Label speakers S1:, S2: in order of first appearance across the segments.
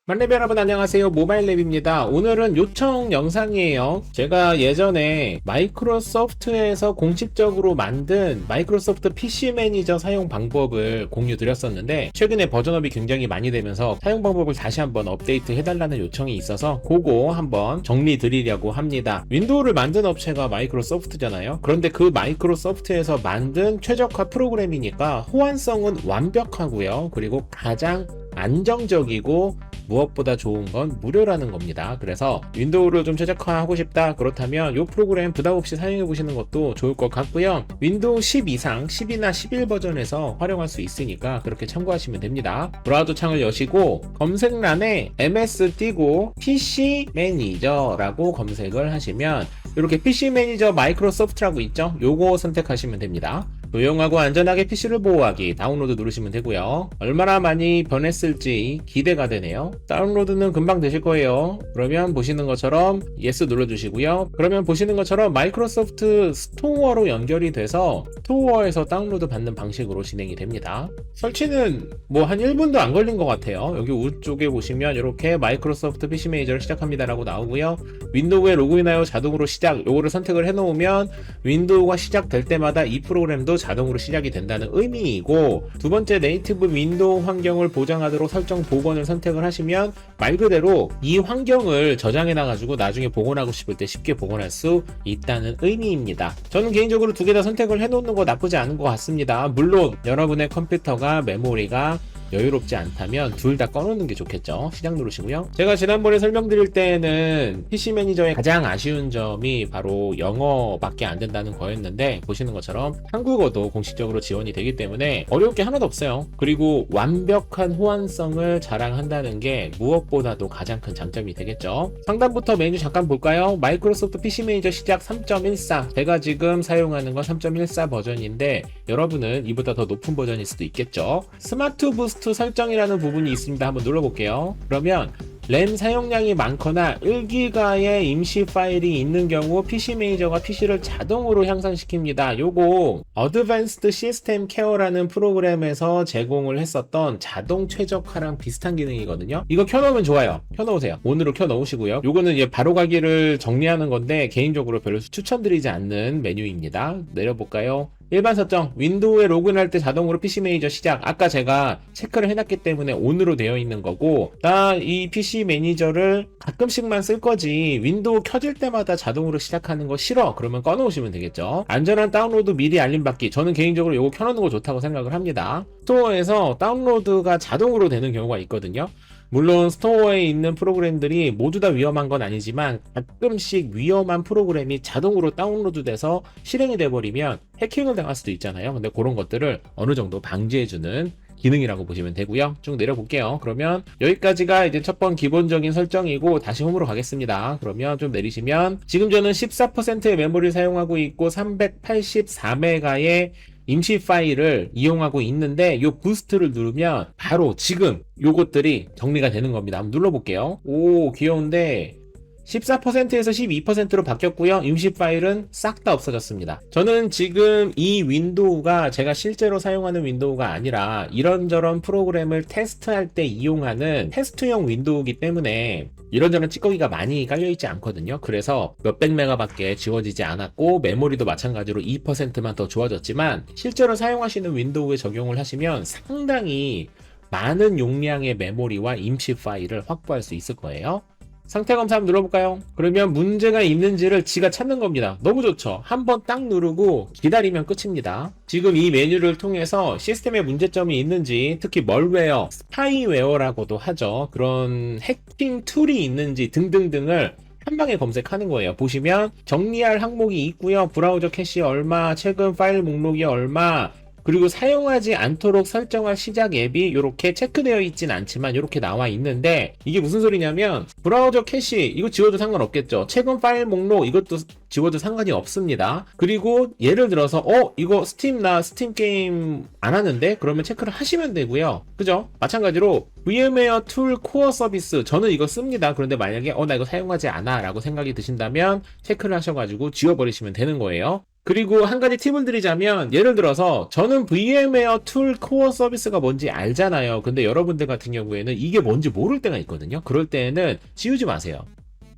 S1: 만렙 여러분 안녕하세요. 모바일랩입니다. 오늘은 요청 영상이에요. 제가 예전에 마이크로소프트에서 공식적으로 만든 마이크로소프트 PC 매니저 사용 방법을 공유 드렸었는데 최근에 버전업이 굉장히 많이 되면서 사용 방법을 다시 한번 업데이트 해달라는 요청이 있어서 그거 한번 정리 드리려고 합니다. 윈도우를 만든 업체가 마이크로소프트잖아요. 그런데 그 마이크로소프트에서 만든 최적화 프로그램이니까 호환성은 완벽하고요. 그리고 가장 안정적이고 무엇보다 좋은 건 무료라는 겁니다. 그래서 윈도우를 좀 최적화하고 싶다 그렇다면 이 프로그램 부담없이 사용해 보시는 것도 좋을 것 같고요. 윈도우 10 이상 10이나 11 버전에서 활용할 수 있으니까 그렇게 참고하시면 됩니다. 브라우저 창을 여시고 검색란에 ms 띄고 PC 매니저라고 검색을 하시면 이렇게 PC 매니저 마이크로소프트라고 있죠? 요거 선택하시면 됩니다. 조용하고 안전하게 PC를 보호하기 다운로드 누르시면 되고요. 얼마나 많이 변했을지 기대가 되네요. 다운로드는 금방 되실 거예요. 그러면 보시는 것처럼 yes 눌러주시고요. 그러면 보시는 것처럼 마이크로소프트 스토어로 연결이 돼서 스토어에서 다운로드 받는 방식으로 진행이 됩니다. 설치는 뭐 한 1분도 안 걸린 것 같아요. 여기 우측에 보시면 이렇게 마이크로소프트 PC 매니저를 시작합니다 라고 나오고요. 윈도우에 로그인하여 자동으로 시작 요거를 선택을 해 놓으면 윈도우가 시작될 때마다 이 프로그램도 자동으로 시작이 된다는 의미이고, 두 번째 네이티브 윈도우 환경을 보장하도록 설정 복원을 선택을 하시면 말 그대로 이 환경을 저장해 놔가지고 나중에 복원하고 싶을 때 쉽게 복원할 수 있다는 의미입니다. 저는 개인적으로 두 개 다 선택을 해 놓는 거 나쁘지 않은 것 같습니다. 물론 여러분의 컴퓨터가 메모리가 여유롭지 않다면 둘 다 꺼놓는 게 좋겠죠. 시작 누르시고요. 제가 지난번에 설명드릴 때는 PC 매니저의 가장 아쉬운 점이 바로 영어밖에 안 된다는 거였는데 보시는 것처럼 한국어도 공식적으로 지원이 되기 때문에 어려울 게 하나도 없어요. 그리고 완벽한 호환성을 자랑한다는 게 무엇보다도 가장 큰 장점이 되겠죠. 상단부터 메뉴 잠깐 볼까요? 마이크로소프트 PC 매니저 시작 3.14. 제가 지금 사용하는 건 3.14 버전인데 여러분은 이보다 더 높은 버전일 수도 있겠죠. 스마트 부스트 설정이라는 부분이 있습니다. 한번 눌러볼게요. 그러면 램 사용량이 많거나 1기가의 임시 파일이 있는 경우 PC 매니저가 PC를 자동으로 향상시킵니다. 요거 어드밴스드 시스템 케어라는 프로그램에서 제공을 했었던 자동 최적화랑 비슷한 기능이거든요. 이거 켜놓으면 좋아요. 켜놓으세요. 온으로 켜놓으시고요. 요거는 이제 바로 가기를 정리하는 건데 개인적으로 별로 추천드리지 않는 메뉴입니다. 내려볼까요? 일반 설정, 윈도우에 로그인할 때 자동으로 PC 매니저 시작. 아까 제가 체크를 해놨기 때문에 ON으로 되어 있는 거고, 나 이 PC 매니저를 가끔씩만 쓸 거지 윈도우 켜질 때마다 자동으로 시작하는 거 싫어. 그러면 꺼놓으시면 되겠죠. 안전한 다운로드 미리 알림 받기. 저는 개인적으로 이거 켜놓는 거 좋다고 생각을 합니다. 스토어에서 다운로드가 자동으로 되는 경우가 있거든요. 물론 스토어에 있는 프로그램들이 모두 다 위험한 건 아니지만 가끔씩 위험한 프로그램이 자동으로 다운로드 돼서 실행이 돼버리면 해킹을 당할 수도 있잖아요. 근데 그런 것들을 어느 정도 방지해주는 기능이라고 보시면 되고요. 쭉 내려볼게요. 그러면 여기까지가 이제 첫 번 기본적인 설정이고 다시 홈으로 가겠습니다. 그러면 좀 내리시면 지금 저는 14%의 메모리를 사용하고 있고 384메가의 임시 파일을 이용하고 있는데 요 부스트를 누르면 바로 지금 요것들이 정리가 되는 겁니다. 한번 눌러볼게요. 오, 귀여운데 14%에서 12%로 바뀌었고요. 임시 파일은 싹 다 없어졌습니다. 저는 지금 이 윈도우가 제가 실제로 사용하는 윈도우가 아니라 이런저런 프로그램을 테스트할 때 이용하는 테스트용 윈도우이기 때문에 이런저런 찌꺼기가 많이 깔려있지 않거든요. 그래서 몇백 메가밖에 지워지지 않았고 메모리도 마찬가지로 2%만 더 좋아졌지만 실제로 사용하시는 윈도우에 적용을 하시면 상당히 많은 용량의 메모리와 임시 파일을 확보할 수 있을 거예요. 상태 검사 한번 눌러볼까요? 그러면 문제가 있는지를 지가 찾는 겁니다. 너무 좋죠? 한번 딱 누르고 기다리면 끝입니다. 지금 이 메뉴를 통해서 시스템에 문제점이 있는지, 특히 멀웨어, 스파이웨어라고도 하죠. 그런 해킹 툴이 있는지 등등등을 한 방에 검색하는 거예요. 보시면 정리할 항목이 있고요. 브라우저 캐시 얼마, 최근 파일 목록이 얼마, 그리고 사용하지 않도록 설정할 시작 앱이 이렇게 체크되어 있진 않지만 이렇게 나와 있는데, 이게 무슨 소리냐면 브라우저 캐시 이거 지워도 상관없겠죠. 최근 파일 목록 이것도 지워도 상관이 없습니다. 그리고 예를 들어서 이거 나 스팀 게임 안 하는데 그러면 체크를 하시면 되고요. 그죠? 마찬가지로 VMware 툴 코어 서비스 저는 이거 씁니다. 그런데 만약에 나 이거 사용하지 않아 라고 생각이 드신다면 체크를 하셔가지고 지워버리시면 되는 거예요. 그리고 한 가지 팁을 드리자면 예를 들어서 저는 VM웨어 툴 코어 서비스가 뭔지 알잖아요. 근데 여러분들 같은 경우에는 이게 뭔지 모를 때가 있거든요. 그럴 때는 지우지 마세요.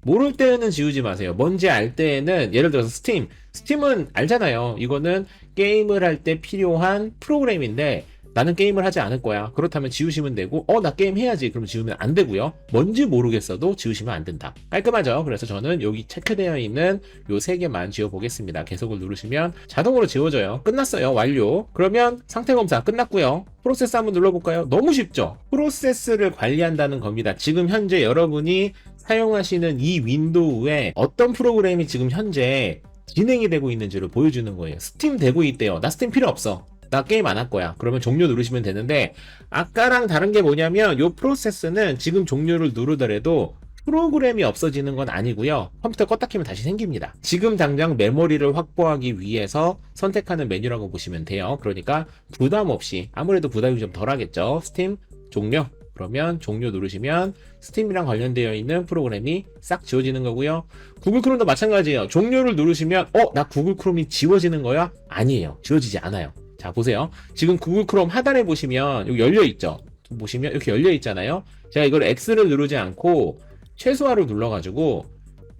S1: 모를 때는 지우지 마세요. 뭔지 알 때에는 예를 들어서 스팀은 알잖아요. 이거는 게임을 할 때 필요한 프로그램인데 나는 게임을 하지 않을 거야. 그렇다면 지우시면 되고 나 게임 해야지. 그럼 지우면 안 되고요. 뭔지 모르겠어도 지우시면 안 된다. 깔끔하죠? 그래서 저는 여기 체크되어 있는 요 세 개만 지워보겠습니다. 계속을 누르시면 자동으로 지워져요. 끝났어요. 완료. 그러면 상태 검사 끝났고요. 프로세스 한번 눌러볼까요? 너무 쉽죠? 프로세스를 관리한다는 겁니다. 지금 현재 여러분이 사용하시는 이 윈도우에 어떤 프로그램이 지금 현재 진행이 되고 있는지를 보여주는 거예요. 스팀 되고 있대요. 나 스팀 필요 없어. 나 게임 안 할 거야. 그러면 종료 누르시면 되는데 아까랑 다른 게 뭐냐면 이 프로세스는 지금 종료를 누르더라도 프로그램이 없어지는 건 아니고요. 컴퓨터 껐다 켜면 다시 생깁니다. 지금 당장 메모리를 확보하기 위해서 선택하는 메뉴라고 보시면 돼요. 그러니까 부담 없이 아무래도 부담이 좀 덜하겠죠. 스팀 종료. 그러면 종료 누르시면 스팀이랑 관련되어 있는 프로그램이 싹 지워지는 거고요. 구글 크롬도 마찬가지예요. 종료를 누르시면 나 구글 크롬이 지워지는 거야? 아니에요. 지워지지 않아요. 자, 보세요. 지금 구글 크롬 하단에 보시면 여기 열려 있죠. 보시면 이렇게 열려 있잖아요. 제가 이걸 X를 누르지 않고 최소화를 눌러가지고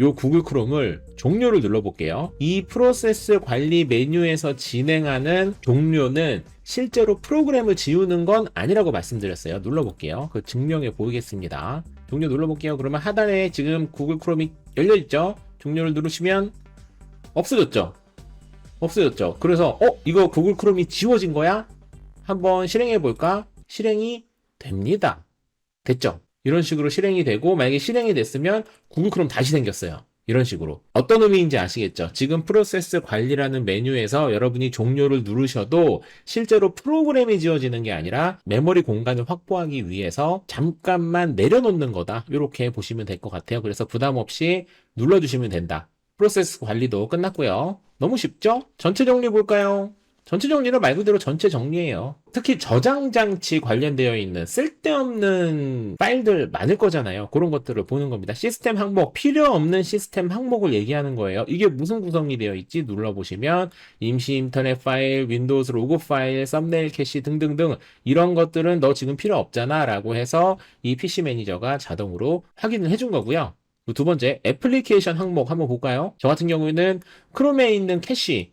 S1: 요 구글 크롬을 종료를 눌러볼게요. 이 프로세스 관리 메뉴에서 진행하는 종료는 실제로 프로그램을 지우는 건 아니라고 말씀드렸어요. 눌러볼게요. 그 증명해 보이겠습니다. 종료 눌러볼게요. 그러면 하단에 지금 구글 크롬이 열려있죠? 종료를 누르시면 없어졌죠? 없어졌죠? 그래서 이거 구글 크롬이 지워진 거야? 한번 실행해 볼까? 실행이 됩니다. 됐죠? 이런 식으로 실행이 되고 만약에 실행이 됐으면 구글 크롬 다시 생겼어요. 이런 식으로. 어떤 의미인지 아시겠죠? 지금 프로세스 관리라는 메뉴에서 여러분이 종료를 누르셔도 실제로 프로그램이 지워지는 게 아니라 메모리 공간을 확보하기 위해서 잠깐만 내려놓는 거다. 이렇게 보시면 될 것 같아요. 그래서 부담 없이 눌러주시면 된다. 프로세스 관리도 끝났고요. 너무 쉽죠? 전체 정리 볼까요? 전체 정리는 말 그대로 전체 정리예요. 특히 저장 장치 관련되어 있는 쓸데없는 파일들 많을 거잖아요. 그런 것들을 보는 겁니다. 시스템 항목, 필요 없는 시스템 항목을 얘기하는 거예요. 이게 무슨 구성이 되어 있지? 눌러보시면 임시 인터넷 파일, 윈도우즈 로그 파일, 썸네일 캐시 등등등 이런 것들은 너 지금 필요 없잖아 라고 해서 이 PC 매니저가 자동으로 확인을 해준 거고요. 두 번째, 애플리케이션 항목 한번 볼까요? 저 같은 경우에는 크롬에 있는 캐시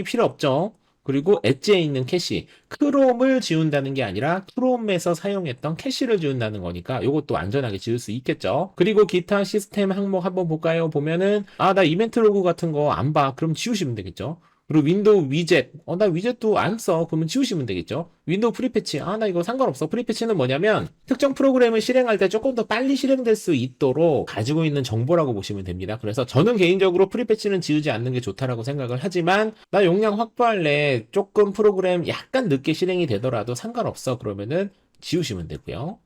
S1: 필요 없죠. 그리고 엣지에 있는 캐시, 크롬을 지운다는 게 아니라 크롬에서 사용했던 캐시를 지운다는 거니까 이것도 안전하게 지울 수 있겠죠. 그리고 기타 시스템 항목 한번 볼까요? 보면은 나 이벤트 로그 같은 거 안 봐. 그럼 지우시면 되겠죠. 그리고 윈도우 위젯, 나 위젯도 안 써. 그러면 지우시면 되겠죠. 윈도우 프리패치, 나 이거 상관없어. 프리패치는 뭐냐면 특정 프로그램을 실행할 때 조금 더 빨리 실행될 수 있도록 가지고 있는 정보라고 보시면 됩니다. 그래서 저는 개인적으로 프리패치는 지우지 않는 게 좋다라고 생각을 하지만 나 용량 확보할래. 조금 프로그램 약간 늦게 실행이 되더라도 상관없어. 그러면은 지우시면 되고요.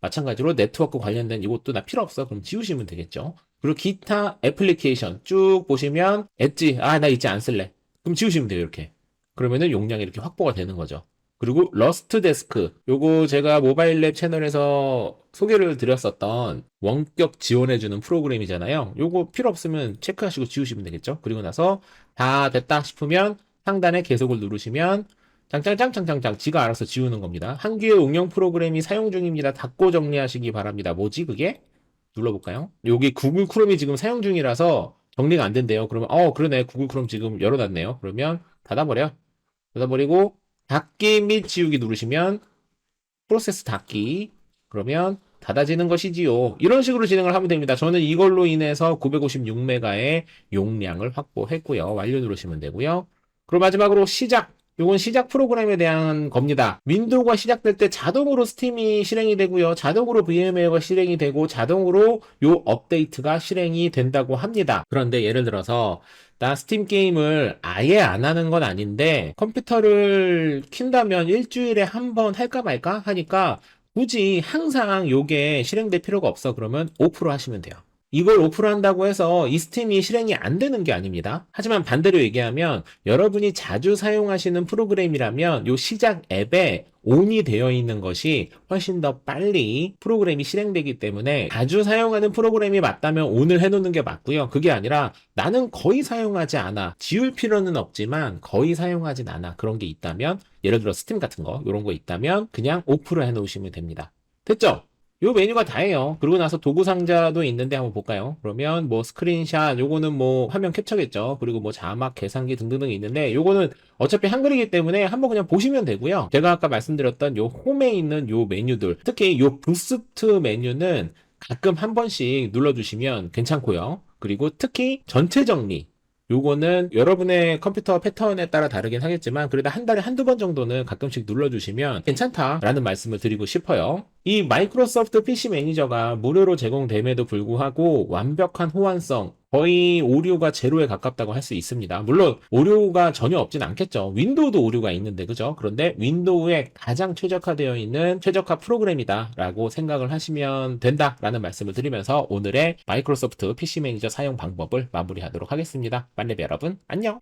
S1: 마찬가지로 네트워크 관련된 이것도 나 필요 없어. 그럼 지우시면 되겠죠. 그리고 기타 애플리케이션 쭉 보시면 엣지, 나 이제 안 쓸래. 그럼 지우시면 돼요, 이렇게. 그러면은 용량이 이렇게 확보가 되는 거죠. 그리고 러스트 데스크. 요거 제가 모바일 랩 채널에서 소개를 드렸었던 원격 지원해주는 프로그램이잖아요. 요거 필요 없으면 체크하시고 지우시면 되겠죠. 그리고 나서 다 됐다 싶으면 상단에 계속을 누르시면 짱짱짱짱짱짱 지가 알아서 지우는 겁니다. 한 개의 응용 프로그램이 사용 중입니다. 닫고 정리하시기 바랍니다. 뭐지 그게? 눌러볼까요? 여기 구글 크롬이 지금 사용 중이라서 정리가 안 된대요. 그러면 그러네. 구글 크롬 지금 열어놨네요. 그러면 닫아버려. 닫아버리고 닫기 및 지우기 누르시면 프로세스 닫기. 그러면 닫아지는 것이지요. 이런 식으로 진행을 하면 됩니다. 저는 이걸로 인해서 956메가의 용량을 확보했고요. 완료 누르시면 되고요. 그리고 마지막으로 시작. 요건 시작 프로그램에 대한 겁니다. 윈도우가 시작될 때 자동으로 스팀이 실행이 되고요. 자동으로 VM웨어가 실행이 되고 자동으로 요 업데이트가 실행이 된다고 합니다. 그런데 예를 들어서 나 스팀 게임을 아예 안 하는 건 아닌데 컴퓨터를 킨다면 일주일에 한 번 할까 말까 하니까 굳이 항상 요게 실행될 필요가 없어. 그러면 오프로 하시면 돼요. 이걸 오프를 한다고 해서 이 스팀이 실행이 안 되는 게 아닙니다. 하지만 반대로 얘기하면 여러분이 자주 사용하시는 프로그램이라면 이 시작 앱에 온이 되어 있는 것이 훨씬 더 빨리 프로그램이 실행되기 때문에 자주 사용하는 프로그램이 맞다면 온을 해놓는 게 맞고요. 그게 아니라 나는 거의 사용하지 않아. 지울 필요는 없지만 거의 사용하진 않아. 그런 게 있다면 예를 들어 스팀 같은 거 이런 거 있다면 그냥 오프를 해놓으시면 됩니다. 됐죠? 요 메뉴가 다예요. 그러고 나서 도구 상자도 있는데 한번 볼까요? 그러면 뭐 스크린샷, 요거는 뭐 화면 캡처겠죠. 그리고 뭐 자막, 계산기 등등등 있는데 요거는 어차피 한글이기 때문에 한번 그냥 보시면 되고요. 제가 아까 말씀드렸던 요 홈에 있는 요 메뉴들, 특히 요 부스트 메뉴는 가끔 한 번씩 눌러주시면 괜찮고요. 그리고 특히 전체 정리, 요거는 여러분의 컴퓨터 패턴에 따라 다르긴 하겠지만 그래도 한 달에 한두 번 정도는 가끔씩 눌러주시면 괜찮다라는 말씀을 드리고 싶어요. 이 마이크로소프트 PC 매니저가 무료로 제공됨에도 불구하고 완벽한 호환성, 거의 오류가 제로에 가깝다고 할 수 있습니다. 물론 오류가 전혀 없진 않겠죠. 윈도우도 오류가 있는데 그죠? 그런데 윈도우에 가장 최적화되어 있는 최적화 프로그램이다 라고 생각을 하시면 된다라는 말씀을 드리면서 오늘의 마이크로소프트 PC 매니저 사용 방법을 마무리하도록 하겠습니다. 만렙 여러분 안녕.